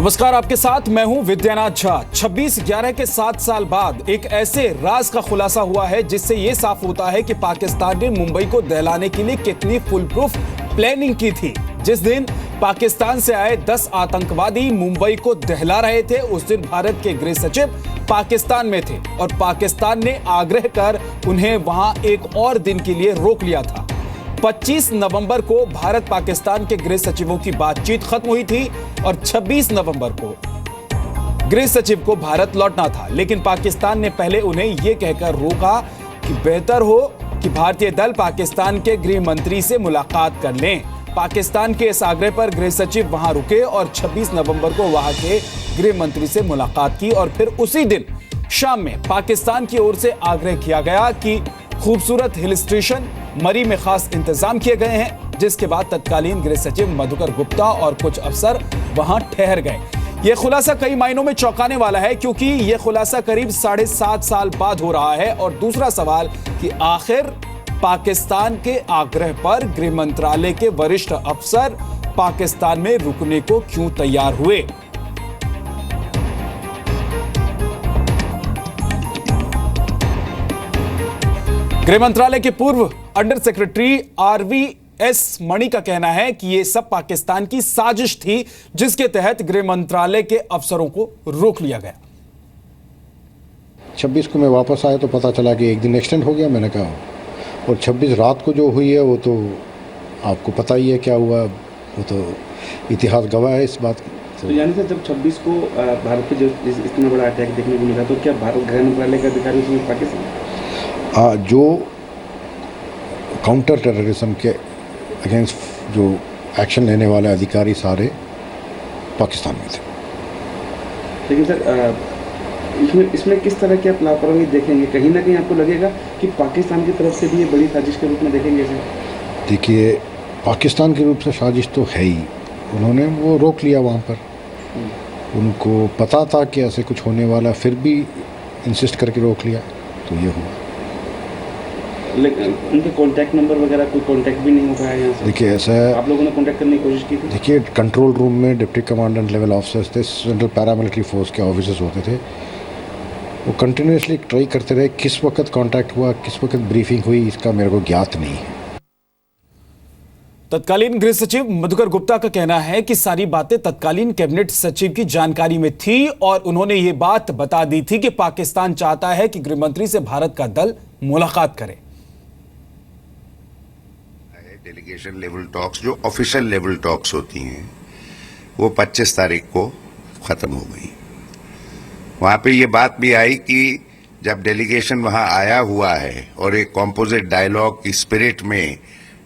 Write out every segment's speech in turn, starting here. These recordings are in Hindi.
नमस्कार, आपके साथ मैं हूं विद्यानाथ झा। 26/11 के 7 साल बाद एक ऐसे राज का खुलासा हुआ है जिससे यह साफ होता है कि पाकिस्तान ने मुंबई को दहलाने के लिए कितनी फुल प्रूफ प्लानिंग की थी। जिस दिन पाकिस्तान से आए 10 आतंकवादी मुंबई को दहला रहे थे, उस दिन भारत के गृह सचिव पाकिस्तान में थे और पाकिस्तान ने आग्रह कर उन्हें वहां एक और दिन के लिए रोक लिया था। 25 नवंबर को भारत पाकिस्तान के गृह सचिवों की बातचीत खत्म हुई थी और 26 नवंबर को गृह सचिव को भारत लौटना था, लेकिन पाकिस्तान ने पहले उन्हें यह कहकर रोका कि बेहतर हो कि भारतीय दल पाकिस्तान के गृह मंत्री से मुलाकात कर लें। पाकिस्तान के इस आग्रह पर गृह सचिव वहां रुके और 26 नवंबर को वहां के गृह मंत्री से मुलाकात की और फिर उसी दिन शाम में पाकिस्तान की ओर से आग्रह किया गया कि खूबसूरत हिल स्टेशन मरी में खास इंतजाम किए गए हैं, जिसके बाद तत्कालीन गृह सचिव मधुकर गुप्ता और कुछ अफसर वहां ठहर गए। यह खुलासा कई मायनों में चौंकाने वाला है, क्योंकि यह खुलासा करीब 7.5 साल बाद हो रहा है। और दूसरा सवाल कि आखिर पाकिस्तान के आग्रह पर गृह मंत्रालय के वरिष्ठ अफसर पाकिस्तान में रुकने को क्यों तैयार हुए। गृह मंत्रालय के पूर्व अंडर सेक्रेटरी RVS मणि का कहना है कि यह सब पाकिस्तान की साजिश थी, जिसके तहत गृह मंत्रालय के अफसरों को रोक लिया गया। 26 को मैं वापस आया तो पता चला कि एक दिन एक्सटेंड हो गया। मैंने कहा, और 26 रात को जो हुई है वो तो आपको पता ही है क्या हुआ, वो तो इतिहास गवाह है इस बात की। तो यानी कि जब 26 को भारत पे जो इतना बड़ा अटैक देखने को मिला, तो क्या भारत गृह मंत्रालय के अधिकारी उसमें पाकिस्तान जो काउंटर टेररिज्म के अगेंस्ट जो एक्शन लेने वाले अधिकारी सारे पाकिस्तान में थे। लेकिन सर इसमें किस तरह की आप लापरवाही देखेंगे? कहीं ना कहीं आपको लगेगा कि पाकिस्तान की तरफ से भी ये बड़ी साजिश के रूप में देखेंगे इसे? देखिए, पाकिस्तान के रूप से साजिश तो है ही। उन्होंने वो रोक लिया वहाँ पर, उनको पता था कि ऐसे कुछ होने वाला, फिर भी इंसिस्ट करके रोक लिया, तो ये हुआ। लेकिन उनके कॉन्टैक्ट नंबर वगैरह कोई कॉन्टैक्ट भी नहीं हो पाया यहाँ से? देखिए, ऐसा है, आप लोगों ने कॉन्टैक्ट करने की कोशिश की थी? देखिए, कंट्रोल रूम में डिप्टी कमांडेंट लेवल ऑफिसर्स थे, सेंट्रल पैरामिलिट्री फोर्स के ऑफिसर्स होते थे। वो कंटिन्यूसली ट्राई करते रहे। किस वक्त कांटेक्ट हुआ, किस वक्त ब्रीफिंग हुई, इसका मेरे को ज्ञात नहीं है। तत्कालीन गृह सचिव मधुकर गुप्ता का कहना है कि सारी बातें तत्कालीन कैबिनेट सचिव की जानकारी में थी और उन्होंने ये बात बता दी थी कि पाकिस्तान चाहता है कि गृहमंत्री से भारत का दल मुलाकात करे। डेलीगेशन लेवल टॉक्स, जो ऑफिशियल लेवल टॉक्स होती हैं, वो 25 तारीख को खत्म हो गई। वहां पे ये बात भी आई कि जब डेलीगेशन वहां आया हुआ है और एक कॉम्पोजिट डायलॉग की स्पिरिट में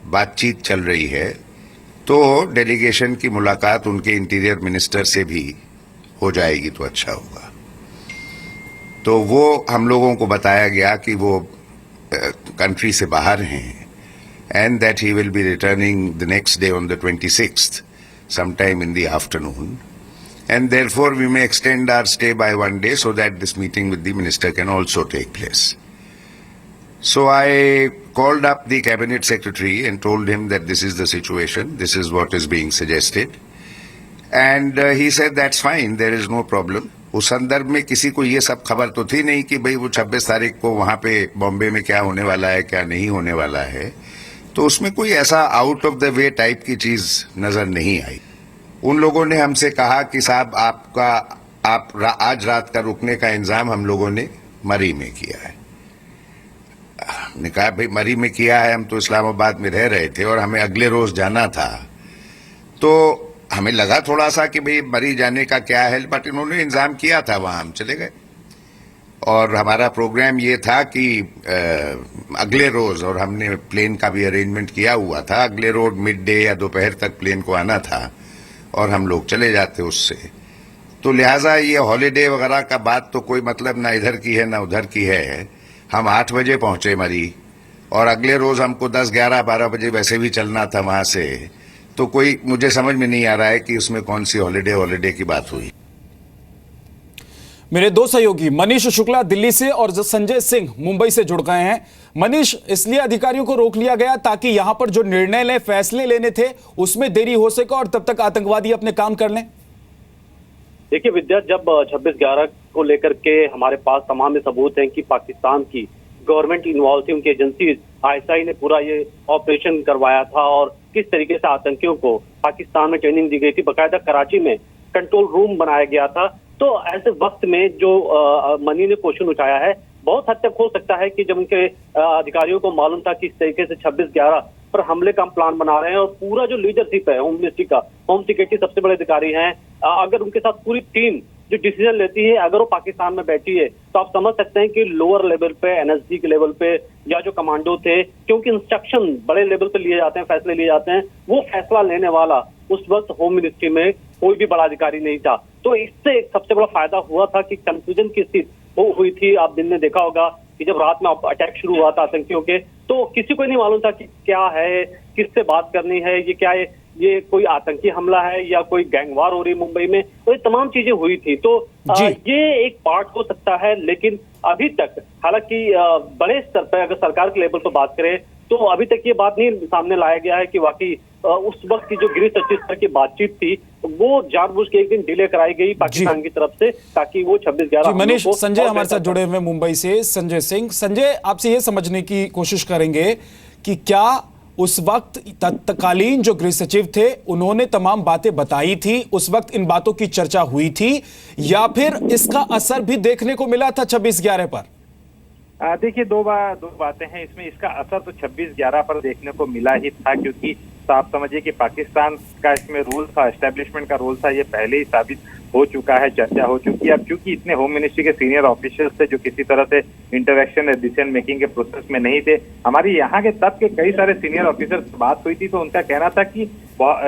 बातचीत चल रही है, तो डेलीगेशन की मुलाकात उनके इंटीरियर मिनिस्टर से भी हो जाएगी तो अच्छा होगा। तो वो हम लोगों को बताया गया कि वो कंट्री से बाहर हैं and that he will be returning the next day on the 26th, sometime in the afternoon, and therefore we may extend our stay by 1 day so that this meeting with the minister can also take place. So I called up the cabinet secretary and told him that this is the situation, this is what is being suggested, and he said that's fine, there is no problem. उस संदर्भ में किसी को ये सब खबर तो थी नहीं कि भाई वो 26 तारीख को वहां पे बॉम्बे में क्या होने वाला है, क्या नहीं होने वाला है। तो उसमें कोई ऐसा out of the way type की चीज नजर नहीं आई। उन लोगों ने हमसे कहा कि साहब आज रात का रुकने का इंतजाम हम लोगों ने मरी में किया है। हमने कहा भाई मरी में किया है, हम तो इस्लामाबाद में रह रहे थे और हमें अगले रोज जाना था, तो हमें लगा थोड़ा सा कि भाई मरी जाने का क्या है, बट इन्होंने इंतजाम किया था, वहां हम चले गए। और हमारा प्रोग्राम ये था कि अगले रोज, और हमने प्लेन का भी अरेंजमेंट किया हुआ था, अगले रोज मिड डे या दोपहर तक प्लेन को आना था और हम लोग चले जाते उससे। तो लिहाजा ये हॉलीडे वगैरह का बात तो कोई मतलब ना इधर की है ना उधर की है। हम 8 बजे पहुंचे मरी और अगले रोज हमको 10, 11, 12 बजे वैसे भी चलना था वहां से। तो कोई मुझे समझ में नहीं आ रहा है कि उसमें कौन सी हॉलीडे की बात हुई। मेरे दो सहयोगी मनीष शुक्ला दिल्ली से और संजय सिंह मुंबई से जुड़ गए हैं। मनीष, इसलिए अधिकारियों को रोक लिया गया ताकि यहां पर जो निर्णय फैसले लेने थे उसमें देरी हो सके और तब तक आतंकवादी अपने काम कर लें। देखिए विद्या, जब 26/11 को लेकर के हमारे पास तमाम सबूत हैं कि पाकिस्तान की गवर्नमेंट इन्वॉल्व थी, उनकी एजेंसी आईएसआई ने पूरा ये ऑपरेशन करवाया था और किस तरीके से आतंकियों को पाकिस्तान में ट्रेनिंग दी गई थी, बाकायदा कराची में कंट्रोल रूम बनाया गया था। तो ऐसे वक्त में जो मनी ने क्वेश्चन उठाया है, बहुत हद तक हो सकता है कि जब उनके अधिकारियों को मालूम था कि इस तरीके से 26/11 पर हमले का हम प्लान बना रहे हैं और पूरा जो लीडरशिप है होम मिनिस्ट्री का, होम सिक्योरिटी सबसे बड़े अधिकारी हैं, अगर उनके साथ पूरी टीम जो डिसीजन लेती है, अगर वो पाकिस्तान में बैठी है तो आप समझ सकते हैं कि लोअर लेवल पे, एनएसजी के लेवल पे या जो कमांडो थे, क्योंकि इंस्ट्रक्शन बड़े लेवल पे लिए जाते हैं, फैसले लिए जाते हैं, वो फैसला लेने वाला उस वक्त होम मिनिस्ट्री में कोई भी बड़ा अधिकारी नहीं था। तो इससे एक सबसे बड़ा फायदा हुआ था कि कंफ्यूजन की स्थिति वो हुई थी। आप दिन में देखा होगा कि जब रात में अटैक शुरू हुआ था आतंकियों के, तो किसी को नहीं मालूम था कि क्या है, किससे बात करनी है, ये क्या है, ये कोई आतंकी हमला है या कोई गैंगवार हो रही मुंबई में, तो ये तमाम चीजें हुई थी। तो ये एक पार्ट हो सकता है, लेकिन अभी तक हालांकि बड़े स्तर पर अगर सरकार के लेवल पर बात करें तो अभी तक ये बात नहीं सामने लाया गया है कि वाकई उस वक्त की जो गृह सचिव स्तर की बातचीत थी वो जानबूझ के एक दिन डिले कराई गई पाकिस्तान की तरफ से, ताकि वो 26/11। मनीष, संजय हमारे साथ जुड़े हुए मुंबई से, संजय सिंह। संजय, आपसे ये समझने की कोशिश करेंगे कि क्या उस वक्त तत्कालीन जो गृह सचिव थे उन्होंने तमाम बातें बताई थी, उस वक्त इन बातों की चर्चा हुई थी, या फिर इसका असर भी देखने को मिला था 26/11 पर? देखिए दो बातें हैं इसमें। इसका असर तो 26/11 पर देखने को मिला ही था, क्योंकि आप समझिए कि पाकिस्तान का इसमें रोल था, एस्टेब्लिशमेंट का रोल था, ये पहले ही साबित हो चुका है, चर्चा हो चुकी है। अब चूंकि इतने होम मिनिस्ट्री के सीनियर ऑफिशियल्स थे जो किसी तरह से इंटरेक्शन डिसीजन मेकिंग के प्रोसेस में नहीं थे, हमारी यहाँ के तब के कई सारे सीनियर ऑफिसर से बात हुई थी, तो उनका कहना था कि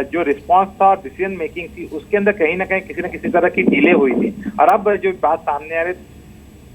जो रिस्पांस था और डिसीजन मेकिंग थी उसके अंदर कहीं ना कहीं किसी न किसी तरह की डिले हुई थी। और अब जो बात सामने आ रही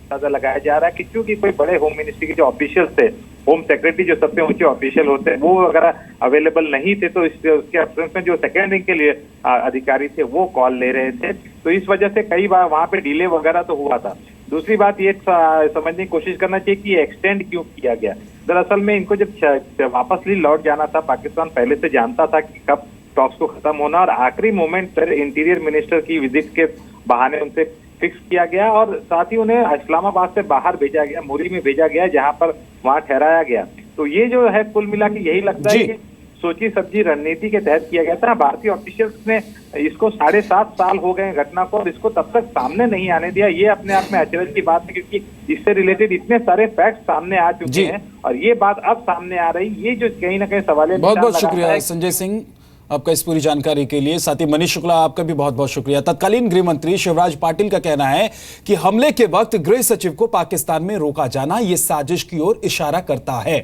अंदाजा लगाया जा रहा है कि क्योंकि कोई बड़े होम मिनिस्ट्री के जो ऑफिशियल्स थे, होम सेक्रेटरी जो सबसे ऊंचे ऑफिशियल होते हैं, वो अगर अवेलेबल नहीं थे तो उसके एब्सेंस में जो सेकेंड रिंग के लिए अधिकारी थे वो कॉल ले रहे थे, तो इस वजह से कई बार वहां पे डिले वगैरह तो हुआ था। दूसरी बात ये समझने की कोशिश करना चाहिए कि एक्सटेंड क्यों किया गया। दरअसल में इनको जब वापस लौट जाना था, पाकिस्तान पहले से जानता था कि कब टॉक्स को खत्म होना, और आखिरी मोमेंट पर इंटीरियर मिनिस्टर की विजिट के बहाने उनसे फिक्स किया गया और साथ ही उन्हें इस्लामाबाद से बाहर भेजा गया, मुरी में भेजा गया, जहां पर वहां ठहराया गया। तो ये जो है कुल मिला के यही लगता है कि सोची समझी रणनीति के तहत किया गया था। भारतीय ऑफिशियल्स ने इसको 7.5 साल हो गए घटना को, और इसको तब तक सामने नहीं आने दिया। ये अपने आप में अचरज की बात है, क्योंकि इससे रिलेटेड इतने सारे फैक्ट्स सामने आ चुके हैं और ये बात अब सामने आ रही, ये जो कहीं ना कहीं सवाल। बहुत बहुत शुक्रिया संजय सिंह आपका इस पूरी जानकारी के लिए। साथ ही मनीष शुक्ला, आपका भी बहुत बहुत शुक्रिया। तत्कालीन गृह मंत्री शिवराज पाटिल का कहना है कि हमले के वक्त गृह सचिव को पाकिस्तान में रोका जाना ये साजिश की ओर इशारा करता है।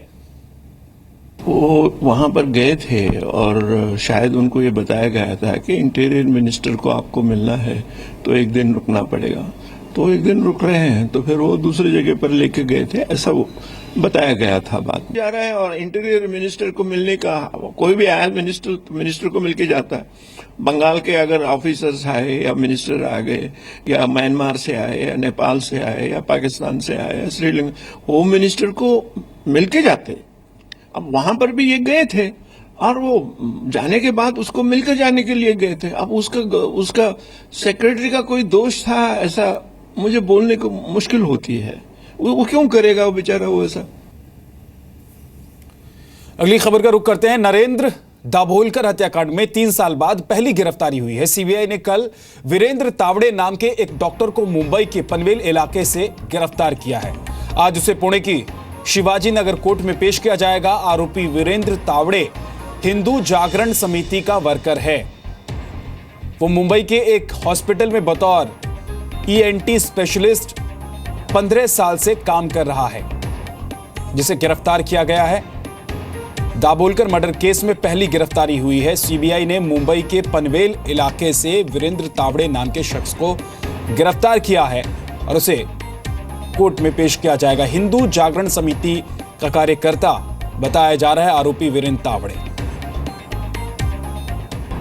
वो वहां पर गए थे और शायद उनको ये बताया गया था कि इंटीरियर मिनिस्टर को आपको मिलना है तो एक दिन रुकना पड़ेगा, तो एक दिन रुक रहे हैं, तो फिर वो दूसरी जगह पर लेके गए थे, ऐसा वो बताया गया था। बात जा रहा है और इंटीरियर मिनिस्टर को मिलने का, कोई भी आया मिनिस्टर को मिलके जाता है। बंगाल के अगर ऑफिसर्स आए या मिनिस्टर आ गए या म्यांमार से आए या नेपाल से आए या पाकिस्तान से आए या श्रीलंका, होम मिनिस्टर को मिलके जाते। अब वहां पर भी ये गए थे और वो जाने के बाद उसको मिलकर जाने के लिए गए थे। अब उसका सेक्रेटरी का कोई दोष था ऐसा मुझे बोलने को मुश्किल होती है। वो क्यों करेगा वो बेचारा वो ऐसा। अगली खबर का रुख करते हैं। नरेंद्र दाभोलकर हत्याकांड में 3 साल बाद पहली गिरफ्तारी हुई है। सीबीआई ने कल वीरेंद्र तावड़े नाम के एक डॉक्टर को मुंबई के पनवेल इलाके से गिरफ्तार किया है। आज उसे पुणे की शिवाजी नगर कोर्ट में पेश किया जाएगा। आरोपी वीरेंद्र तावड़े हिंदू जागरण समिति का वर्कर है। वो मुंबई के एक हॉस्पिटल में बतौर ENT स्पेशलिस्ट 15 साल से काम कर रहा है, जिसे गिरफ्तार किया गया है। दाभोलकर मर्डर केस में पहली गिरफ्तारी हुई है। सीबीआई ने मुंबई के पनवेल इलाके से वीरेंद्र तावड़े नाम के शख्स को गिरफ्तार किया है और उसे कोर्ट में पेश किया जाएगा। हिंदू जागरण समिति का कार्यकर्ता बताया जा रहा है आरोपी वीरेंद्र तावड़े।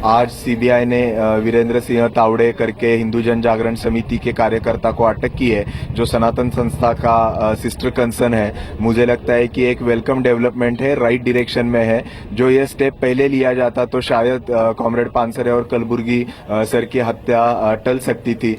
आज सीबीआई ने वीरेंद्र सिंह तावड़े करके हिंदू जन जागरण समिति के कार्यकर्ता को अटक की है, जो सनातन संस्था का सिस्टर कंसर्न है। मुझे लगता है कि एक वेलकम डेवलपमेंट है, राइट डायरेक्शन में है। जो ये स्टेप पहले लिया जाता तो शायद कॉमरेड पानसरे और कलबुर्गी सर की हत्या टल सकती थी।